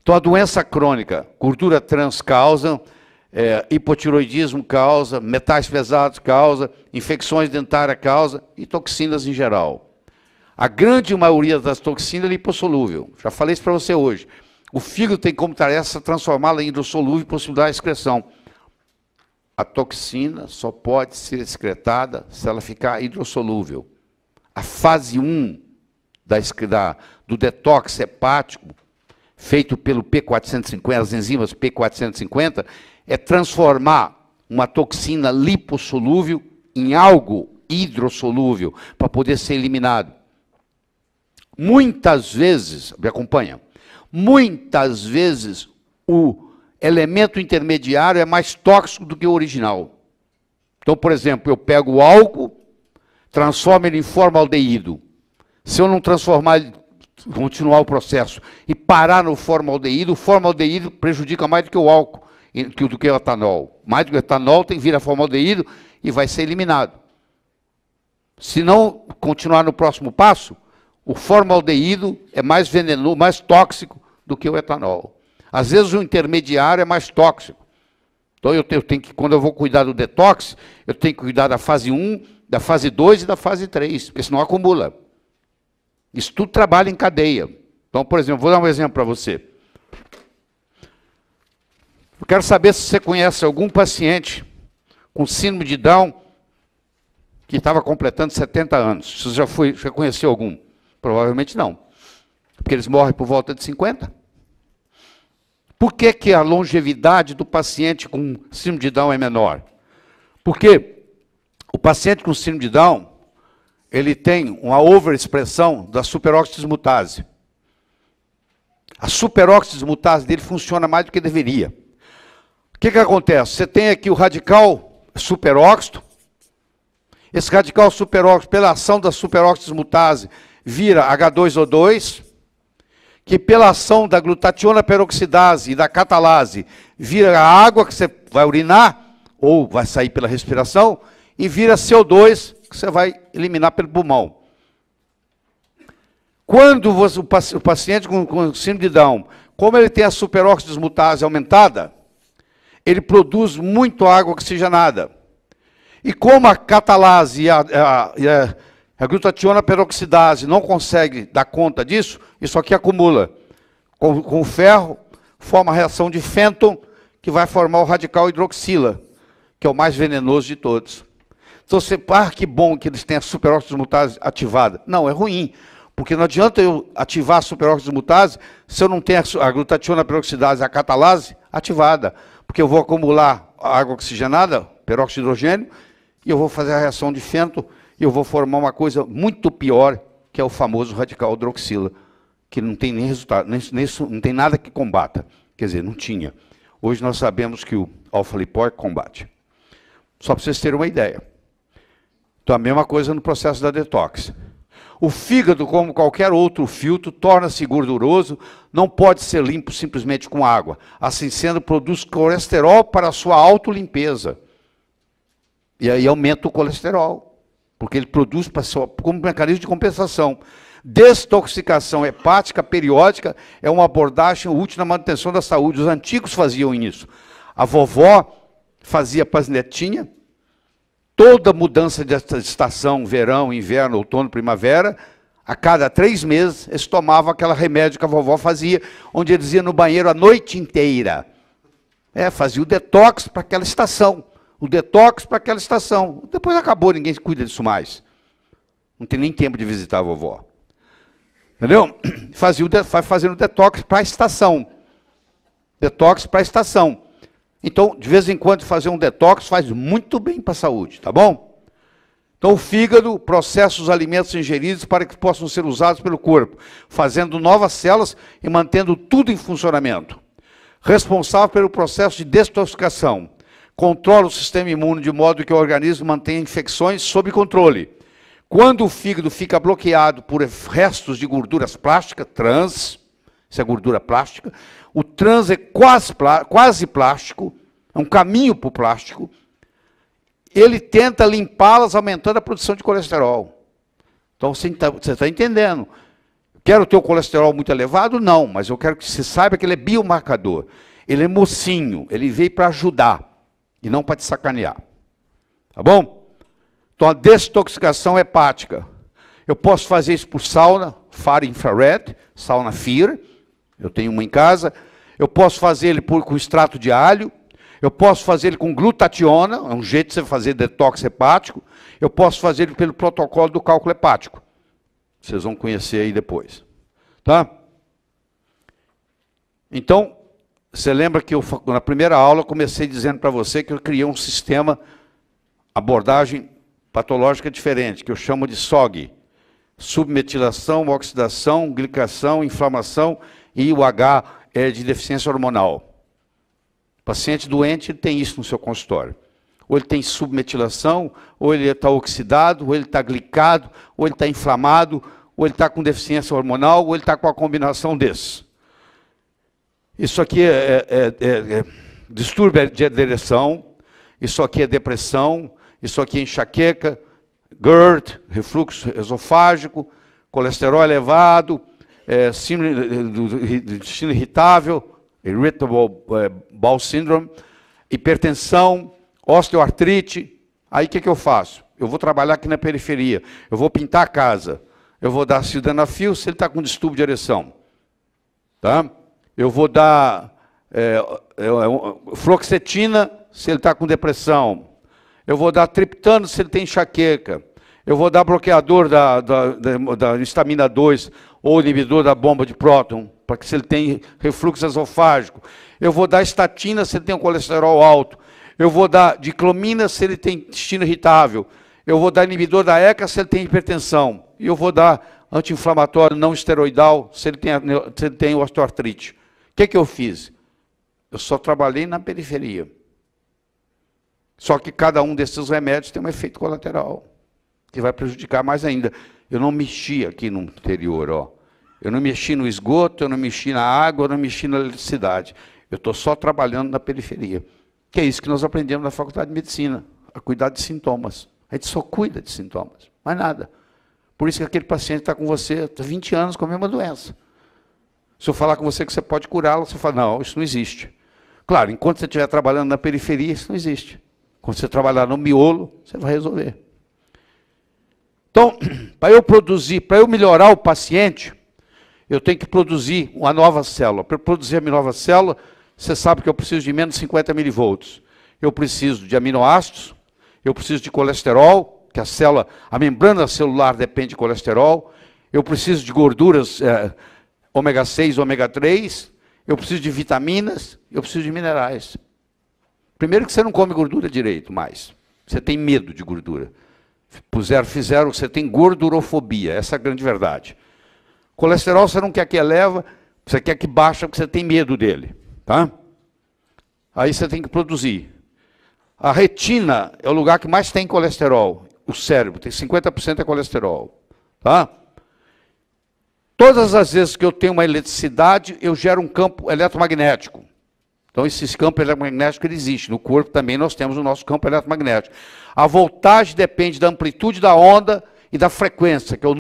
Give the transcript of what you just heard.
Então, a doença crônica, gordura trans causa, hipotiroidismo causa, metais pesados causa, infecções dentárias causa e toxinas em geral. A grande maioria das toxinas é lipossolúvel. Já falei isso para você hoje. O fígado tem como tarefa transformá-la em hidrossolúvel e possibilitar a excreção. A toxina só pode ser excretada se ela ficar hidrossolúvel. A fase 1 do detox hepático, feito pelo P450, as enzimas P450, é transformar uma toxina lipossolúvel em algo hidrossolúvel, para poder ser eliminado. Muitas vezes, me acompanha, muitas vezes o elemento intermediário é mais tóxico do que o original. Então, por exemplo, eu pego o álcool, transformo ele em formaldeído. Se eu não transformar, continuar o processo e parar no formaldeído, o formaldeído prejudica mais do que o álcool, do que o etanol. Mais do que o etanol tem vira formaldeído e vai ser eliminado. Se não continuar no próximo passo, o formaldeído é mais venenoso, mais tóxico do que o etanol. Às vezes o intermediário é mais tóxico. Então eu tenho que, quando eu vou cuidar do detox, eu tenho que cuidar da fase 1, da fase 2 e da fase 3, porque senão acumula. Isso tudo trabalha em cadeia. Então, por exemplo, vou dar um exemplo para você. Eu quero saber se você conhece algum paciente com síndrome de Down que estava completando 70 anos. Você já conheceu algum? Provavelmente não. Porque eles morrem por volta de 50. Por que que a longevidade do paciente com síndrome de Down é menor? Porque o paciente com síndrome de Down, ele tem uma overexpressão da superóxido-dismutase. A superóxido-dismutase dele funciona mais do que deveria. O que que acontece? Você tem aqui o radical superóxido. Esse radical superóxido, pela ação da superóxido-dismutase, vira H2O2, que pela ação da glutationa peroxidase e da catalase, vira a água que você vai urinar, ou vai sair pela respiração, e vira CO2, que você vai eliminar pelo pulmão. Quando o paciente com síndrome de Down, como ele tem a superóxido-dismutase aumentada, ele produz muito água oxigenada. E como a catalase e a glutationa peroxidase não consegue dar conta disso, isso aqui acumula. Com o ferro, forma a reação de Fenton, que vai formar o radical hidroxila, que é o mais venenoso de todos. Então você, que bom que eles têm a superóxido-dismutase ativada. Não, é ruim, porque não adianta eu ativar a superóxido-dismutase se eu não tenho a glutationa peroxidase, a catalase ativada, porque eu vou acumular a água oxigenada, peróxido de hidrogênio, e eu vou fazer a reação de Fenton, e eu vou formar uma coisa muito pior, que é o famoso radical hidroxila, que não tem nem resultado, não tem nada que combata. Quer dizer, não tinha. Hoje nós sabemos que o alfa-lipóico combate. Só para vocês terem uma ideia. Então, a mesma coisa no processo da detox. O fígado, como qualquer outro filtro, torna-se gorduroso, não pode ser limpo simplesmente com água. Assim sendo, produz colesterol para a sua autolimpeza. E aí aumenta o colesterol, porque ele produz como mecanismo de compensação. Desintoxicação hepática periódica é uma abordagem útil na manutenção da saúde. Os antigos faziam isso. A vovó fazia para as netinhas. Toda mudança de estação, verão, inverno, outono, primavera, a cada 3 meses, eles tomavam aquele remédio que a vovó fazia, onde eles iam no banheiro a noite inteira. Fazia o detox para aquela estação. O detox para aquela estação. Depois acabou, ninguém cuida disso mais. Não tem nem tempo de visitar a vovó. Entendeu? Vai fazendo detox para a estação. Detox para a estação. Então, de vez em quando, fazer um detox faz muito bem para a saúde, tá bom? Então, o fígado processa os alimentos ingeridos para que possam ser usados pelo corpo, fazendo novas células e mantendo tudo em funcionamento. Responsável pelo processo de desintoxicação. Controla o sistema imune de modo que o organismo mantenha infecções sob controle. Quando o fígado fica bloqueado por restos de gorduras plásticas, trans, isso é gordura plástica, o trans é quase plástico, é um caminho para o plástico, ele tenta limpá-las aumentando a produção de colesterol. Então você está entendendo Quero o teu colesterol muito elevado? Não, mas eu quero que você saiba que ele é biomarcador. Ele é mocinho, ele veio para ajudar e não para te sacanear. Tá bom? Então a desintoxicação hepática. Eu posso fazer isso por sauna, faro infrared, sauna FIR, eu tenho uma em casa. Eu posso fazer ele com extrato de alho. Eu posso fazer ele com glutationa, é um jeito de você fazer detox hepático. Eu posso fazer ele pelo protocolo do cálculo hepático. Vocês vão conhecer aí depois. Tá? Então, você lembra que na primeira aula eu comecei dizendo para você que eu criei um sistema, abordagem patológica diferente, que eu chamo de SOG. Submetilação, oxidação, glicação, inflamação e o H é de deficiência hormonal. O paciente doente tem isso no seu consultório. Ou ele tem submetilação, ou ele está oxidado, ou ele está glicado, ou ele está inflamado, ou ele está com deficiência hormonal, ou ele está com a combinação desses. Isso aqui é distúrbio de direção, isso aqui é depressão, isso aqui é enxaqueca, GERD, refluxo esofágico, colesterol elevado, síndrome do intestino irritável, irritable bowel syndrome, hipertensão, osteoartrite. Aí o que eu faço? Eu vou trabalhar aqui na periferia, eu vou pintar a casa, eu vou dar sildenafil se ele está com distúrbio de ereção. Tá? Eu vou dar fluoxetina se ele está com depressão. Eu vou dar triptano se ele tem enxaqueca. Eu vou dar bloqueador da histamina 2 ou inibidor da bomba de próton, para que se ele tem refluxo esofágico. Eu vou dar estatina se ele tem um colesterol alto. Eu vou dar diclomina se ele tem intestino irritável. Eu vou dar inibidor da ECA se ele tem hipertensão. E eu vou dar anti-inflamatório não esteroidal se ele tem osteoartrite. O que eu fiz? Eu só trabalhei na periferia. Só que cada um desses remédios tem um efeito colateral, que vai prejudicar mais ainda. Eu não mexi aqui no interior, ó. Eu não mexi no esgoto, eu não mexi na água, eu não mexi na eletricidade. Eu estou só trabalhando na periferia. Que é isso que nós aprendemos na Faculdade de Medicina, a cuidar de sintomas. A gente só cuida de sintomas, mais nada. Por isso que aquele paciente está com você há 20 anos com a mesma doença. Se eu falar com você que você pode curá-lo, você fala, não, isso não existe. Claro, enquanto você estiver trabalhando na periferia, isso não existe. Quando você trabalhar no miolo, você vai resolver. Então, para eu produzir, para eu melhorar o paciente, eu tenho que produzir uma nova célula. Para produzir a minha nova célula, você sabe que eu preciso de menos de 50 milivolts. Eu preciso de aminoácidos, eu preciso de colesterol, que a membrana celular depende de colesterol, eu preciso de gorduras ômega 6, ômega 3, eu preciso de vitaminas, eu preciso de minerais. Primeiro que você não come gordura direito mais. Você tem medo de gordura. Fizeram, você tem gordurofobia, essa é a grande verdade. Colesterol você não quer que eleva, você quer que baixa porque você tem medo dele. Tá? Aí você tem que produzir. A retina é o lugar que mais tem colesterol. O cérebro tem 50% é colesterol. Tá? Todas as vezes que eu tenho uma eletricidade, eu gero um campo eletromagnético. Então, esse campo eletromagnético ele existe. No corpo também nós temos o nosso campo eletromagnético. A voltagem depende da amplitude da onda e da frequência, que é o